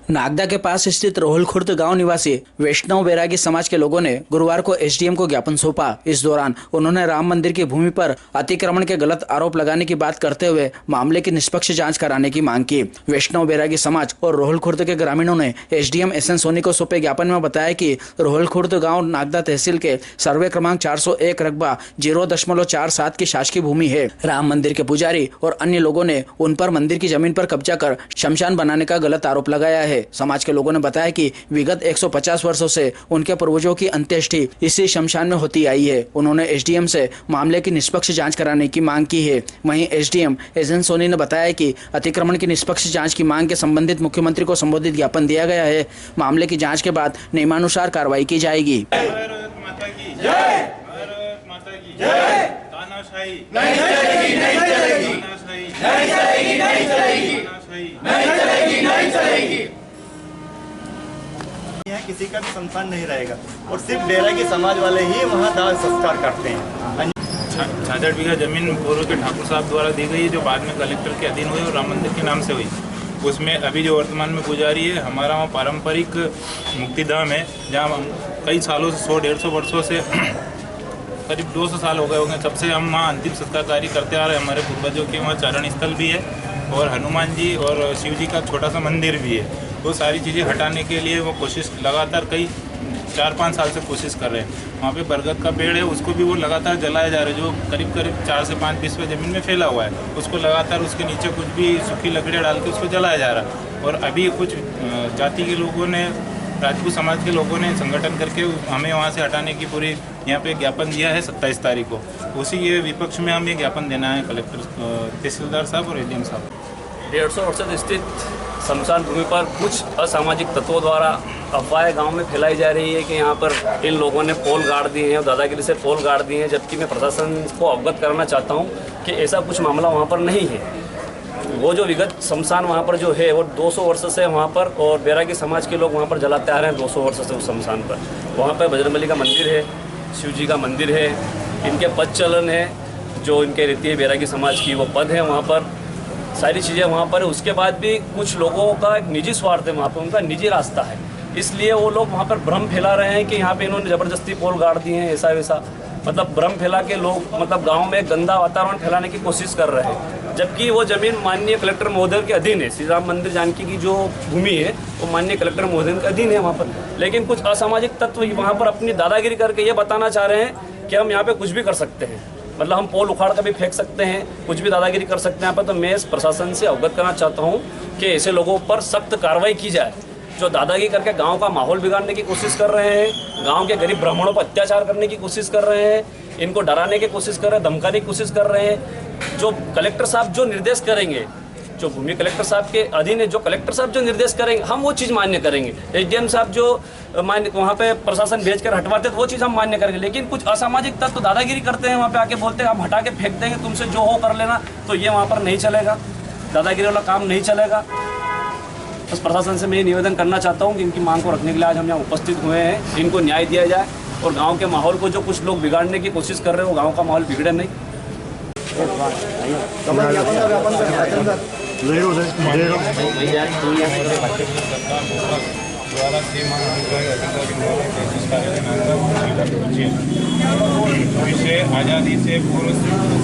नागदा के पास स्थित रोहल खुर्द गांव निवासी वैष्णव बैरागी समाज के लोगों ने गुरुवार को एसडीएम को ज्ञापन सौंपा। इस दौरान उन्होंने राम मंदिर की भूमि पर अतिक्रमण के गलत आरोप लगाने की बात करते हुए मामले की निष्पक्ष जांच कराने की मांग की। वैष्णव बैरागी समाज और रोहल खुर्द के ग्रामीणों ने एसडीएम एसएन सोनी को सौंपे ज्ञापन में बताया कि रोहल खुर्द गाँव नागदा तहसील के सर्वे क्रमांक 401 रकबा 0.47 की शासकीय भूमि है। राम मंदिर के पुजारी और अन्य लोगों ने उन पर मंदिर की जमीन पर कब्जा कर शमशान बनाने का गलत आरोप लगाया है। समाज के लोगों ने बताया कि विगत 150 वर्षों से उनके पूर्वजों की अंत्येष्टि इसी शमशान में होती आई है। उन्होंने एसडीएम से मामले की निष्पक्ष जांच कराने की मांग की है। वहीं एसडीएम एसएन सोनी ने बताया कि अतिक्रमण की निष्पक्ष जांच की मांग के संबंधित मुख्यमंत्री को संबोधित ज्ञापन दिया गया है। मामले की जांच के बाद नियमानुसार कार्रवाई की जाएगी। किसी का भी संतान नहीं रहेगा और सिर्फ बैरागी समाज वाले ही वहाँ दाह संस्कार करते हैं। 66 बीघा जमीन पूर्व के ठाकुर साहब द्वारा दी गई है, जो बाद में कलेक्टर के अधीन हुई और राम मंदिर के नाम से हुई। उसमें अभी जो वर्तमान में पुजारी है, हमारा वहाँ पारंपरिक मुक्तिधाम है, जहाँ कई सालों से 100-150 वर्षों से करीब 200 साल हो गए होंगे, तब से हम वहाँ अंतिम संस्कार कार्य करते आ रहे हैं। हमारे पूर्वजों के वहाँ चारण स्थल भी है और हनुमान जी और शिव जी का छोटा सा मंदिर भी है। वो सारी चीज़ें हटाने के लिए वो कोशिश लगातार कई 4-5 साल से कोशिश कर रहे हैं। वहाँ पे बरगद का पेड़ है, उसको भी वो लगातार जलाया जा रहा है, जो करीब 4 से 5 विश्व ज़मीन में फैला हुआ है। उसको लगातार उसके नीचे कुछ भी सूखी लकड़ियाँ डाल के उसको जलाया जा रहा है। और अभी कुछ जाति के लोगों ने, राजपूत समाज के लोगों ने संगठन करके हमें वहाँ से हटाने की पूरी यहाँ पे ज्ञापन दिया है 27 तारीख को। उसी ये विपक्ष में हम ये ज्ञापन देना है कलेक्टर, तहसीलदार साहब और एडीएम साहब। 150 वर्ष से स्थित शमशान भूमि पर कुछ असामाजिक तत्वों द्वारा अफवाहें गांव में फैलाई जा रही है कि यहाँ पर इन लोगों ने पोल गाड़ दिए हैं और दादागिरी से पोल गाड़ दिए हैं, जबकि मैं प्रशासन को अवगत करना चाहता हूँ कि ऐसा कुछ मामला वहाँ पर नहीं है। वो जो विगत शमशान वहाँ पर जो है वो 200 वर्ष से वहाँ पर, और बैरागी समाज के लोग वहाँ पर जलाते आ रहे हैं 200 वर्ष से उस शमशान पर। वहाँ पर बजरंगबली का मंदिर है, शिव जी का मंदिर है, इनके पद चलन है, जो इनके रीति है बैरागी समाज की, वो पद है वहाँ पर, सारी चीज़ें वहाँ पर है। उसके बाद भी कुछ लोगों का एक निजी स्वार्थ है, वहाँ पर उनका निजी रास्ता है, इसलिए वो लोग वहाँ पर भ्रम फैला रहे हैं कि यहाँ पे इन्होंने ज़बरदस्ती पोल गाड़ दिए हैं, ऐसा वैसा, मतलब भ्रम फैला के लोग मतलब गांव में गंदा वातावरण फैलाने की कोशिश कर रहे हैं। जबकि वो ज़मीन माननीय कलेक्टर महोदय के अधीन है। श्री राम मंदिर जानकी की जो भूमि है वो माननीय कलेक्टर महोदय के अधीन है वहाँ पर। लेकिन कुछ असामाजिक तत्व वहाँ पर अपनी दादागिरी करके ये बताना चाह रहे हैं कि हम यहाँ पर कुछ भी कर सकते हैं, मतलब हम पोल उखाड़ कर भी फेंक सकते हैं, कुछ भी दादागिरी कर सकते हैं यहाँ पर। तो मैं इस प्रशासन से अवगत करना चाहता हूँ कि ऐसे लोगों पर सख्त कार्रवाई की जाए जो दादागिरी करके गांव का माहौल बिगाड़ने की कोशिश कर रहे हैं, गांव के गरीब ब्राह्मणों पर अत्याचार करने की कोशिश कर रहे हैं, इनको डराने की कोशिश कर रहे हैं, धमकाने की कोशिश कर रहे हैं। जो कलेक्टर साहब जो निर्देश करेंगे, जो भूमि कलेक्टर साहब के अधीन है, जो कलेक्टर साहब जो निर्देश करेंगे हम वो चीज़ मान्य करेंगे। एसडीएम साहब जो मान्य वहाँ पे प्रशासन भेजकर हटवाते वो चीज़ हम मान्य करेंगे। लेकिन कुछ असामाजिक तत्व तो दादागिरी करते हैं, वहाँ पे आके बोलते हैं हम हटा के फेंक देंगे, तुमसे जो हो कर लेना, तो ये वहाँ पर नहीं चलेगा, दादागिरी वाला काम नहीं चलेगा। बस प्रशासन से मैं ये निवेदन करना चाहता हूँ कि इनकी मांग को रखने के लिए आज हम यहाँ उपस्थित हुए हैं, इनको न्याय दिया जाए और गाँव के माहौल को जो कुछ लोग बिगाड़ने की कोशिश कर रहे हैं वो गाँव का माहौल बिगड़े नहीं। द्वारा विषय आज़ादी से पूर्व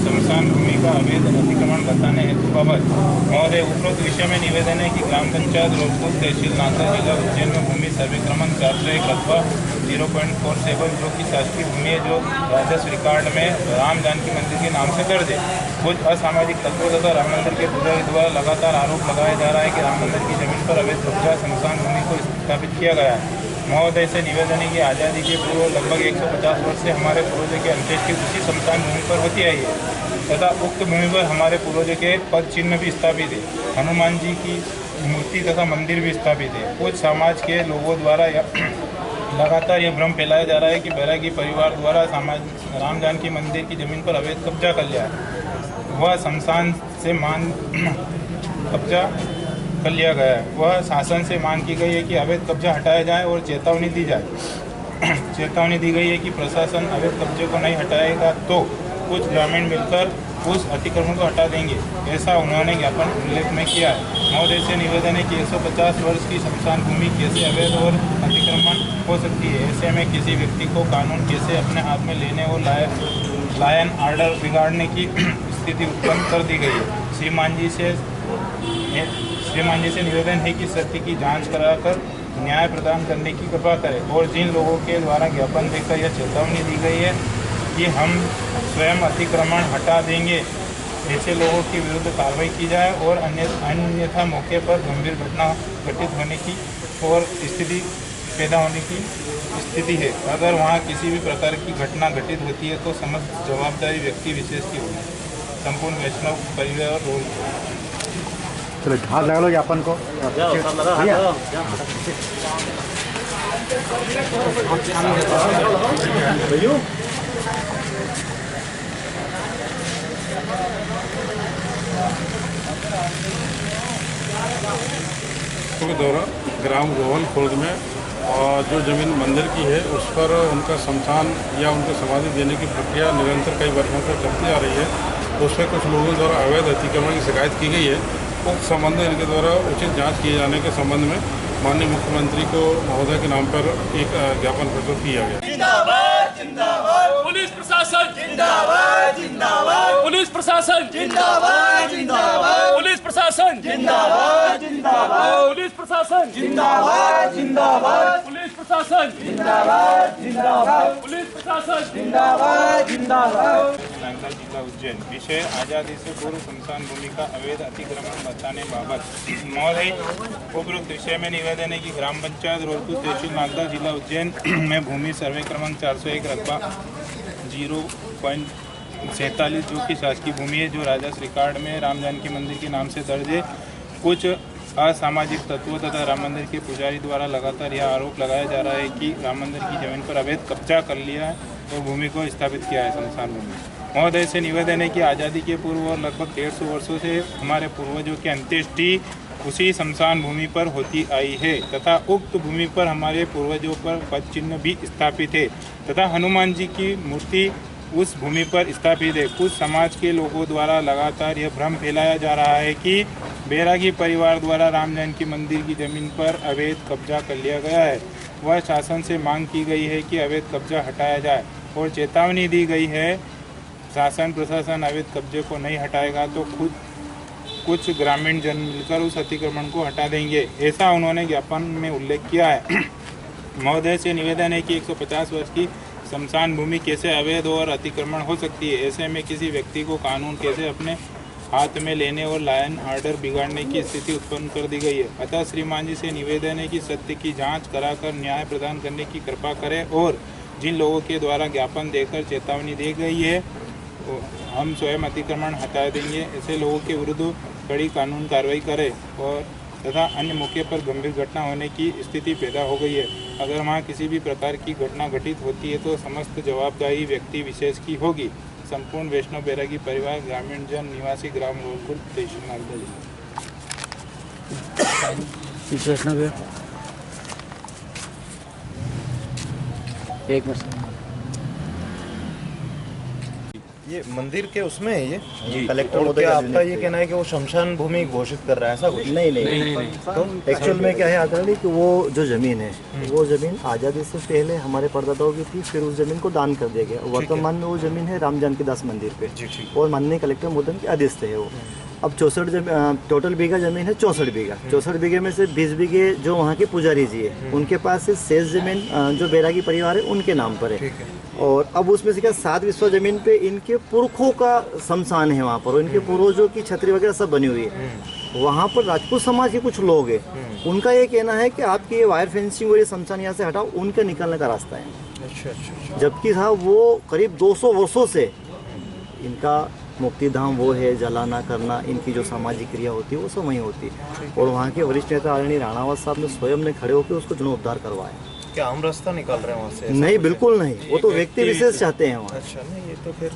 शमशान भूमि का अवैध अतिक्रमण बताने हेतु बाबत महोदय, उपरोक्त विषय में निवेदन है कि ग्राम पंचायत रोहतपुर तहसील नागदा जिला उज्जैन में भूमि सर्वे क्रमांक 401 अथवा 0.47 जो कि शासकीय भूमि है, जो राजस्व रिकॉर्ड में राम जानकी मंदिर के नाम से दर्ज है। कुछ असामाजिक तत्वों तथा राम मंदिर के पुजारी द्वारा लगातार आरोप लगाया जा रहा है कि राम मंदिर की जमीन पर अवैध कब्जा शमशान भूमि को स्थापित किया गया है। महोदय से निवेदन है कि आज़ादी के पूर्व लगभग 150 वर्ष से हमारे पूर्वजों की अंत्येष्टि उसी शमशान भूमि पर होती आई है तथा उक्त भूमि पर हमारे पूर्वजों के पद चिन्ह भी स्थापित है, हनुमान जी की मूर्ति तथा मंदिर भी स्थापित है। कुछ समाज के लोगों द्वारा लगातार यह भ्रम फैलाया जा रहा है कि बैरागी परिवार द्वारा राम जानकी मंदिर की जमीन पर अवैध कब्जा कर लिया है, वह शमशान से कब्जा कर लिया गया है। वह शासन से मांग की गई है कि अवैध कब्जा हटाया जाए और चेतावनी दी जाए। चेतावनी दी गई है कि प्रशासन अवैध कब्जे को नहीं हटाएगा तो कुछ ग्रामीण मिलकर उस अतिक्रमण को हटा देंगे, ऐसा उन्होंने ज्ञापन उल्लेख में किया है। महोदय से निवेदन है कि 150 वर्ष की शमशान भूमि कैसे अवैध और अतिक्रमण हो सकती है, ऐसे में किसी व्यक्ति को कानून कैसे अपने हाथ में लेने और लायन आर्डर बिगाड़ने की स्थिति उत्पन्न कर दी गई है। श्रीमान जी से निवेदन है कि सत्य की जांच कराकर न्याय प्रदान करने की कृपा करें और जिन लोगों के द्वारा ज्ञापन देकर यह चेतावनी दी गई है कि हम स्वयं अतिक्रमण हटा देंगे, ऐसे लोगों के विरुद्ध कार्रवाई की जाए और अन्यथा मौके पर गंभीर घटना घटित होने की और स्थिति पैदा होने की स्थिति है। अगर वहाँ किसी भी प्रकार की घटना घटित होती है तो समस्त जवाबदारी व्यक्ति विशेष की होगी। संपूर्ण वैष्णव परिवार रोल। चलो हाथ लगा लो ज्ञापन को। के दौरा ग्राम रोहन खुर्द में और जो ज़मीन मंदिर की है उस पर उनका शमशान या उनको समाधि देने की प्रक्रिया निरंतर कई वर्षों से चलती आ रही है। उसमें कुछ लोगों द्वारा अवैध अतिक्रमण की शिकायत की गई है। उस संबंध में इनके द्वारा उचित जांच किए जाने के संबंध में माननीय मुख्यमंत्री को महोदय के नाम पर एक ज्ञापन प्रस्तुत किया गया। जिंदाबाद जिंदाबाद पुलिस प्रशासन, जिंदाबाद जिंदाबाद पुलिस प्रशासन, जिंदाबाद जिंदाबाद पुलिस प्रशासन, जिंदाबाद जिंदाबाद पुलिस प्रशासन, जिंदाबाद जिंदाबाद पुलिस प्रशासन, जिंदाबाद जिंदाबाद पुलिस प्रशासन, जिंदाबाद जिंदाबाद। नांगल जिला उज्जैन। विषय आज़ादी से पूर्व शमशान भूमि का अवैध अतिक्रमण बताने बाबत। महोदय, उपरोक्त विषय में निवेदन है कि ग्राम पंचायत रोलपुर तहसील नागदा जिला उज्जैन में भूमि सर्वे क्रमांक 401 रकबा 0.47 जो कि शासकीय भूमि है, जो राजा रिकॉर्ड में राम जानकी मंदिर के नाम से दर्ज है, कुछ असामाजिक तत्वों तथा राम मंदिर के पुजारी द्वारा लगातार यह आरोप लगाया जा रहा है कि राम मंदिर की जमीन पर अवैध कब्जा कर लिया है और भूमि को स्थापित किया है शमशान भूमि। महोदय से निवेदन है कि आज़ादी के पूर्व और लगभग 150 वर्षों से हमारे पूर्वजों की अंत्येष्टि उसी शमशान भूमि पर होती आई है तथा उक्त भूमि पर हमारे पूर्वजों पर पद चिन्ह भी स्थापित है तथा हनुमान जी की मूर्ति उस भूमि पर स्थापित है। कुछ समाज के लोगों द्वारा लगातार यह भ्रम फैलाया जा रहा है कि बैरागी परिवार द्वारा राम जानकी मंदिर की जमीन पर अवैध कब्जा कर लिया गया है। वह शासन से मांग की गई है कि अवैध कब्जा हटाया जाए और चेतावनी दी गई है शासन प्रशासन अवैध कब्जे को नहीं हटाएगा तो खुद कुछ ग्रामीण जन मिलकर उस अतिक्रमण को हटा देंगे, ऐसा उन्होंने ज्ञापन में उल्लेख किया है। महोदय से निवेदन है कि 150 वर्ष की शमशान भूमि कैसे अवैध और अतिक्रमण हो सकती है, ऐसे में किसी व्यक्ति को कानून कैसे अपने हाथ में लेने और लायन आर्डर बिगाड़ने की स्थिति उत्पन्न कर दी गई है। अतः श्रीमान जी से निवेदन है कि सत्य की जांच कराकर न्याय प्रदान करने की कृपा करें और जिन लोगों के द्वारा ज्ञापन देकर चेतावनी दी गई है हम स्वयं अतिक्रमण हटा देंगे, ऐसे लोगों के विरुद्ध कड़ी कानून कार्रवाई करें और तथा अन्य मौके पर गंभीर घटना होने की स्थिति पैदा हो गई है। अगर वहाँ किसी भी प्रकार की घटना घटित होती है तो समस्त जवाबदारी व्यक्ति विशेष की होगी। संपूर्ण वैष्णव बैरागी परिवार ग्रामीण जन निवासी ग्राम रोलपुर तहसील नागदा जिला। एक मिनट, ये मंदिर के उसमें है ये कलेक्टर महोदय आपका ये कहना है कि वो शमशान भूमि घोषित कर रहा है, ऐसा कुछ? नहीं। तो एक्चुअल में क्या है आदरणीय कि वो जो जमीन है वो जमीन आज़ादी से पहले हमारे परदादाओं की थी, फिर उस जमीन को दान कर दिया गया। वर्तमान में वो जमीन है राम जानकी दास मंदिर पे और माननीय कलेक्टर महोदय के आदेश से है वो। अब 64 टोटल बीघा जमीन है, 64 बीघा। 64 बीघे में से 20 बीघे जो वहाँ के पुजारी जी है उनके पास से शेष जमीन जो बैरागी परिवार है उनके नाम पर है। और अब उसमें से क्या 7 विस्वा जमीन पे इनके पुरखों का शमशान है वहाँ पर, और इनके पूर्वजों की छतरी वगैरह सब बनी हुई है। वहाँ पर राजपूत समाज के कुछ लोग हैं, उनका ये कहना है कि आपकी ये वायर फेंसिंग और ये शमशान यहाँ से हटाओ, उनके निकलने का रास्ता है। अच्छा। जबकि साहब वो करीब 200 वर्षों से इनका मुक्ति धाम वो है, जलाना करना, इनकी जो सामाजिक क्रिया होती है वो सब वहीं होती है। और वहाँ के वरिष्ठ नेता आदरणीय राणावत साहब ने स्वयं ने खड़े होकर उसको जीर्णोद्धार करवाया। क्या हम रास्ता निकाल रहे हैं वहाँ से? नहीं, बिल्कुल नहीं, वो तो व्यक्ति विशेष चाहते हैं वहाँ। अच्छा, नहीं ये तो फिर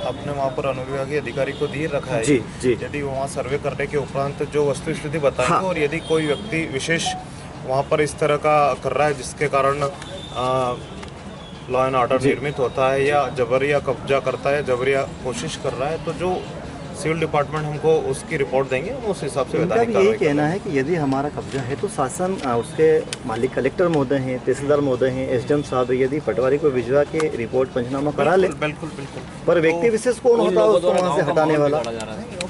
आपने वहाँ पर अनुविभागीय अधिकारी को दिए रखा है जी। यदि वहाँ सर्वे करने के उपरांत जो वस्तु स्थिति बताएंगे और यदि कोई व्यक्ति विशेष वहाँ पर इस तरह का कर रहा है जिसके कारण लॉ एंड ऑर्डर निर्मित होता है या जबरिया कब्जा करता है, जबरिया कोशिश कर रहा है, तो जो सिविल डिपार्टमेंट हमको उसकी रिपोर्ट देंगे, हम उस हिसाब से इनका वैधानिक भी कार्रवाई यही कहना है कि यदि हमारा कब्जा है तो शासन उसके मालिक कलेक्टर महोदय हैं, तहसीलदार महोदय हैं, एसडीएम साहब है, यदि पटवारी को भिजवा के रिपोर्ट पंचनामा करा ले। बिल्कुल बिल्कुल। पर व्यक्ति विशेष कौन होता है उसको वहाँ से हटाने वाला?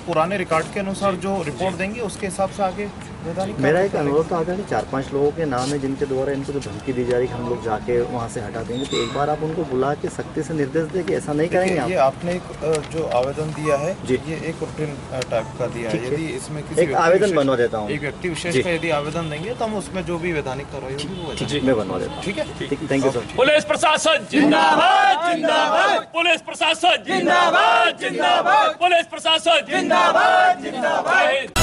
पुराने रिकॉर्ड के अनुसार जो रिपोर्ट देंगे उसके हिसाब से आगे वैधानिक मेरा एक अनुरोध था, 4-5 लोगों के नाम है जिनके द्वारा इनको जो धमकी दी जा रही है कि हम लोग जाके वहाँ से हटा देंगे, तो एक बार आप उनको बुला के सख्ती से निर्देश दें कि ऐसा नहीं करेंगे आप। ये आपने एक जो आवेदन दिया है ये एक रूटीन टाइप का दिया है। यदि इसमें किसी एक आवेदन बनवा देता हूँ, एक व्यक्ति विशेष का यदि आवेदन देंगे तो हम उसमें जो भी वैधानिक कार्रवाई होगी वो वैधानिक। मैं बनवा देता हूँ। ठीक है, थैंक यू सर। पुलिस प्रशासन जिंदाबाद जिंदाबाद, पुलिस प्रशासन जिंदाबाद जिंदाबाद, पुलिस प्रशासन जिंदाबाद जिंदाबाद।